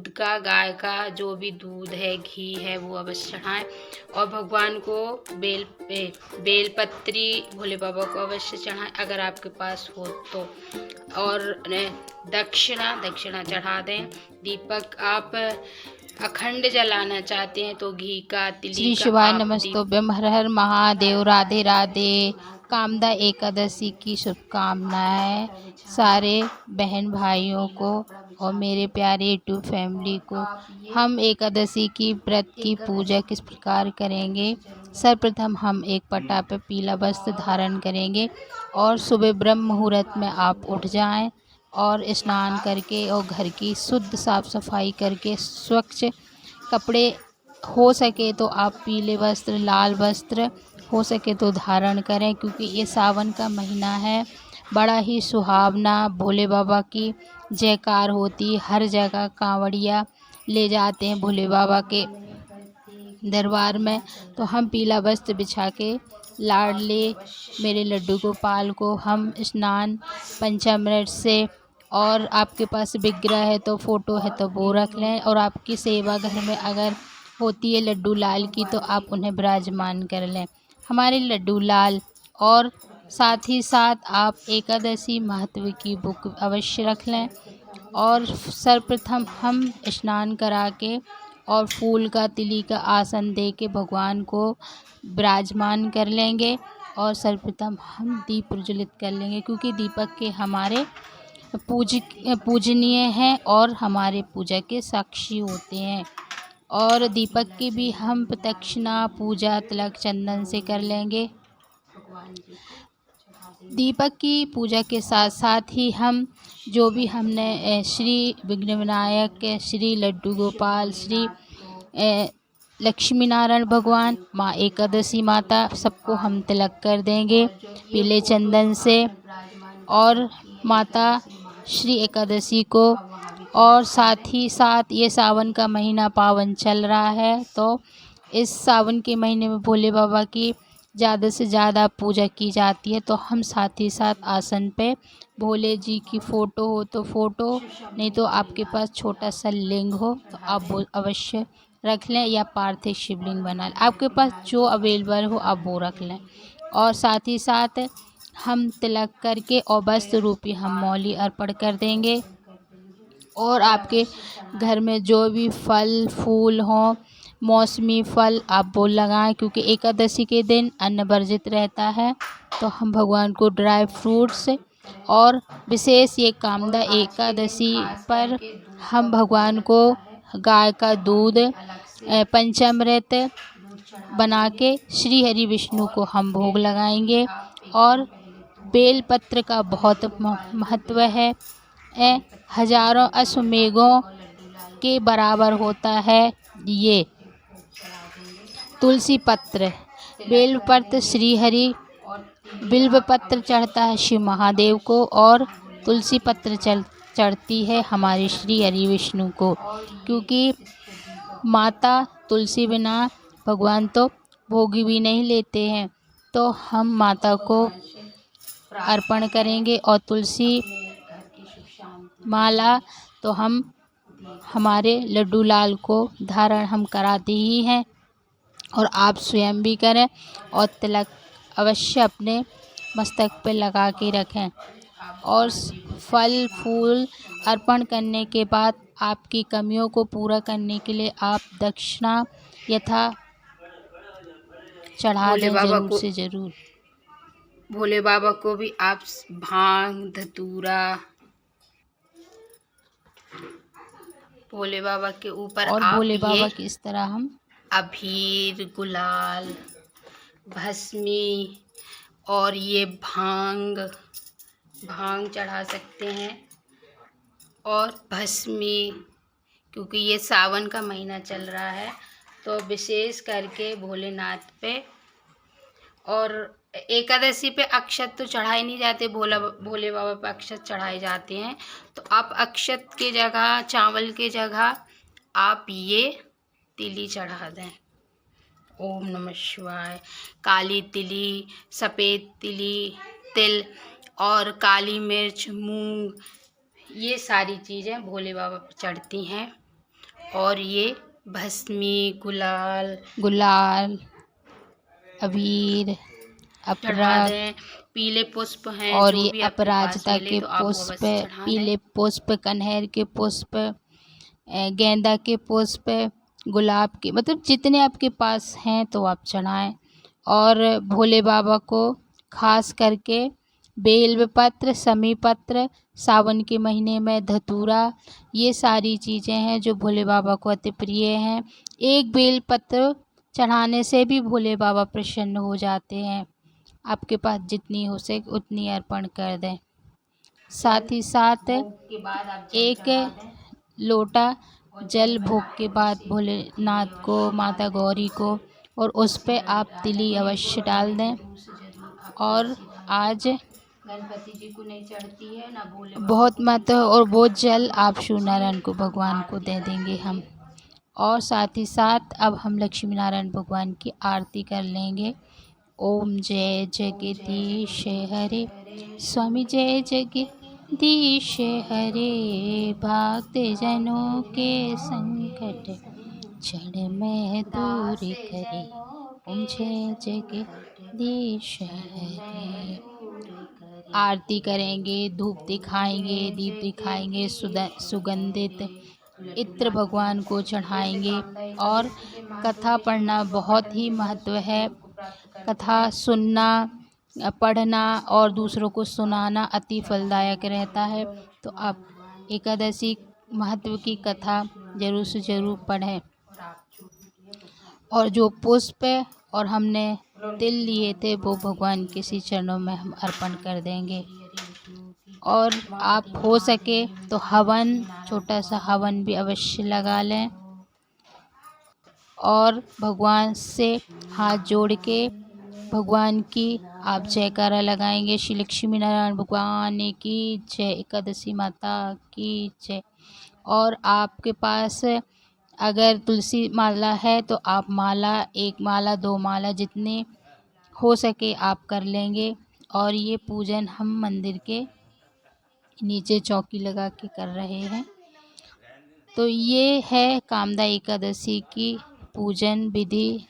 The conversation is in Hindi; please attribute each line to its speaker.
Speaker 1: दूध का, गाय का जो भी दूध है, घी है, वो अवश्य चढ़ाएं। और भगवान को बेलपत्री भोले बाबा को अवश्य चढ़ाएं अगर आपके पास हो तो। और दक्षिणा चढ़ा दें। दीपक आप अखंड जलाना चाहते हैं तो घी का, तिली
Speaker 2: श्री
Speaker 1: का
Speaker 2: शिवाय
Speaker 1: आप
Speaker 2: नमस्तुभ्यम। हर हर महादेव। राधे राधे। कामदा एकादशी की शुभकामनाएं सारे बहन भाइयों को और मेरे प्यारे यूट्यूब फैमिली को। हम एकादशी की व्रत की पूजा किस प्रकार करेंगे। सर्वप्रथम हम एक पटा पर पीला वस्त्र धारण करेंगे और सुबह ब्रह्म मुहूर्त में आप उठ जाएं और स्नान करके और घर की शुद्ध साफ सफाई करके स्वच्छ कपड़े हो सके तो आप पीले वस्त्र, लाल वस्त्र हो सके तो धारण करें, क्योंकि ये सावन का महीना है। बड़ा ही सुहावना, भोले बाबा की जयकार होती, हर जगह कांवड़िया ले जाते हैं भोले बाबा के दरबार में। तो हम पीला वस्त्र बिछा के लाडले मेरे लड्डू गोपाल को हम स्नान पंचामृत से, और आपके पास विग्रह है तो फोटो है तो वो रख लें, और आपकी सेवा घर में अगर होती है लड्डू लाल की तो आप उन्हें विराजमान कर लें, हमारे लड्डू लाल। और साथ ही साथ आप एकादशी महत्व की बुक अवश्य रख लें। और सर्वप्रथम हम स्नान करा के और फूल का, तिली का आसन दे के भगवान को विराजमान कर लेंगे। और सर्वप्रथम हम दीप प्रज्वलित कर लेंगे, क्योंकि दीपक के हमारे पूजनीय हैं और हमारे पूजा के साक्षी होते हैं। और दीपक की भी हम प्रदक्षिणा पूजा तिलक चंदन से कर लेंगे। दीपक की पूजा के साथ साथ ही हम जो भी हमने श्री विघ्न विनायक, श्री लड्डू गोपाल, श्री लक्ष्मी नारायण भगवान, माँ एकादशी माता, सबको हम तिलक कर देंगे पीले चंदन से। और माता श्री एकादशी को, और साथ ही साथ ये सावन का महीना पावन चल रहा है, तो इस सावन के महीने में भोले बाबा की ज़्यादा से ज़्यादा पूजा की जाती है। तो हम साथ ही साथ आसन पे भोले जी की फ़ोटो हो तो फ़ोटो, नहीं तो आपके पास छोटा सा लिंग हो तो आप वो अवश्य रख लें, या पार्थिव शिवलिंग बना लें, आपके पास जो अवेलेबल हो आप वो रख लें। और साथ ही साथ हम तिलक करके और वस्त्र रूपी हम मौली अर्पण कर देंगे। और आपके घर में जो भी फल फूल हों, मौसमी फल, आप वो लगाएं, क्योंकि एकादशी के दिन अन्न वर्जित रहता है। तो हम भगवान को ड्राई फ्रूट्स, और विशेष ये कामदा एकादशी पर हम भगवान को गाय का दूध, पंचामृत बना के श्री हरि विष्णु को हम भोग लगाएंगे। और बेलपत्र का बहुत महत्व है, हजारों अश्वमेघों के बराबर होता है ये। तुलसी पत्र, बेलपत्र श्री हरि, बिल्व पत्र चढ़ता है शिव महादेव को, और तुलसी पत्र चढ़ती है हमारे श्री हरि विष्णु को, क्योंकि माता तुलसी बिना भगवान तो भोग भी नहीं लेते हैं। तो हम माता को अर्पण करेंगे। और तुलसी माला तो हम हमारे लड्डू लाल को धारण हम कराते ही हैं, और आप स्वयं भी करें, और तिलक अवश्य अपने मस्तक पे लगा के रखें। और फल फूल अर्पण करने के बाद आपकी कमियों को पूरा करने के लिए आप दक्षिणा यथा चढ़ा दें, जरूर से ज़रूर।
Speaker 1: भोले बाबा को भी आप भांग धतूरा भोले बाबा के ऊपर,
Speaker 2: और
Speaker 1: आप
Speaker 2: भोले बाबा
Speaker 1: ये
Speaker 2: की इस तरह हम
Speaker 1: अबीर, गुलाल, भस्मी और ये भांग चढ़ा सकते हैं। और भस्मी, क्योंकि ये सावन का महीना चल रहा है तो विशेष करके भोलेनाथ पे। और एकादशी पे अक्षत तो चढ़ाए नहीं जाते, भोले बाबा पे अक्षत चढ़ाए जाते हैं। तो आप अक्षत के जगह, चावल के जगह आप ये तिली चढ़ा दें। ओम नमः शिवाय। काली तिली, सफ़ेद तिली, तिल और काली मिर्च, मूंग, ये सारी चीज़ें भोले बाबा पर चढ़ती हैं। और ये भस्मी,
Speaker 2: गुलाल, अबीर,
Speaker 1: चढ़ा
Speaker 2: अपराग
Speaker 1: दें। पीले पुष्प हैं
Speaker 2: और
Speaker 1: जो
Speaker 2: ये
Speaker 1: भी आपके पास
Speaker 2: अपराजिता
Speaker 1: मिले
Speaker 2: के
Speaker 1: तो आप वो
Speaker 2: पुष्प,
Speaker 1: अवश्य चढ़ा दें।
Speaker 2: पीले पुष्प, कनहर के पुष्प, गेंदा के पुष्प, गुलाब के, मतलब जितने आपके पास हैं तो आप चढ़ाएं। और भोले बाबा को खास करके बेल पत्र, समी पत्र, सावन के महीने में धतूरा, ये सारी चीज़ें हैं जो भोले बाबा को अति प्रिय हैं। एक बेल पत्र चढ़ाने से भी भोले बाबा प्रसन्न हो जाते हैं। आपके पास जितनी हो सके उतनी अर्पण कर दें। साथ ही साथ
Speaker 1: भोग के बाद आप जल
Speaker 2: एक
Speaker 1: चढ़ा दें
Speaker 2: लोटा
Speaker 1: और
Speaker 2: जल
Speaker 1: जल
Speaker 2: भोग
Speaker 1: बना
Speaker 2: के
Speaker 1: के
Speaker 2: बाद
Speaker 1: उसे
Speaker 2: भोलेनाथ
Speaker 1: तिली
Speaker 2: को,
Speaker 1: अवश्य
Speaker 2: माता
Speaker 1: डाल
Speaker 2: गौरी
Speaker 1: दें।
Speaker 2: को, और उस पे आप तिली अवश्य डाल दें।
Speaker 1: जरूर से जरूर आप
Speaker 2: और
Speaker 1: तुलसी डाल
Speaker 2: आज
Speaker 1: दें। गणपति जी को नहीं चढ़ती है ना भोले बाबा
Speaker 2: बहुत
Speaker 1: को
Speaker 2: महत्व,
Speaker 1: चढ़ती
Speaker 2: और वो
Speaker 1: है।
Speaker 2: जल आप
Speaker 1: तुलसी
Speaker 2: शिवनारायण को, भगवान को
Speaker 1: आरती
Speaker 2: दे देंगे
Speaker 1: करेंगे।
Speaker 2: हम। और साथ ही साथ अब हम लक्ष्मी नारायण भगवान की आरती कर लेंगे। ओम जय जगदीश हरे, स्वामी जय जगदीश हरे, भक्त जनों के संकट क्षण में दूर करे। ओम जय जगदीश हरे। आरती करेंगे, धूप दिखाएंगे, दीप दिखाएंगे, सुगंधित इत्र भगवान को चढ़ाएंगे। और कथा पढ़ना बहुत ही महत्व है। कथा सुनना, पढ़ना और दूसरों को सुनाना अति फलदायक रहता है। तो आप एकादशी महत्व की कथा जरूर से जरूर पढ़ें। और जो पुष्प और हमने तिल लिए थे वो भगवान के श्री चरणों में हम अर्पण कर देंगे। और आप हो सके तो हवन, छोटा सा हवन भी अवश्य लगा लें। और भगवान से हाथ जोड़ के भगवान की आप जयकारा लगाएंगे। श्री लक्ष्मी नारायण भगवान की जय, एकादशी माता की जय। और आपके पास अगर तुलसी माला है तो आप माला, एक माला, दो माला, जितने हो सके आप कर लेंगे। और ये पूजन हम मंदिर के नीचे चौकी लगा के कर रहे हैं। तो ये है कामदा एकादशी की पूजन विधि।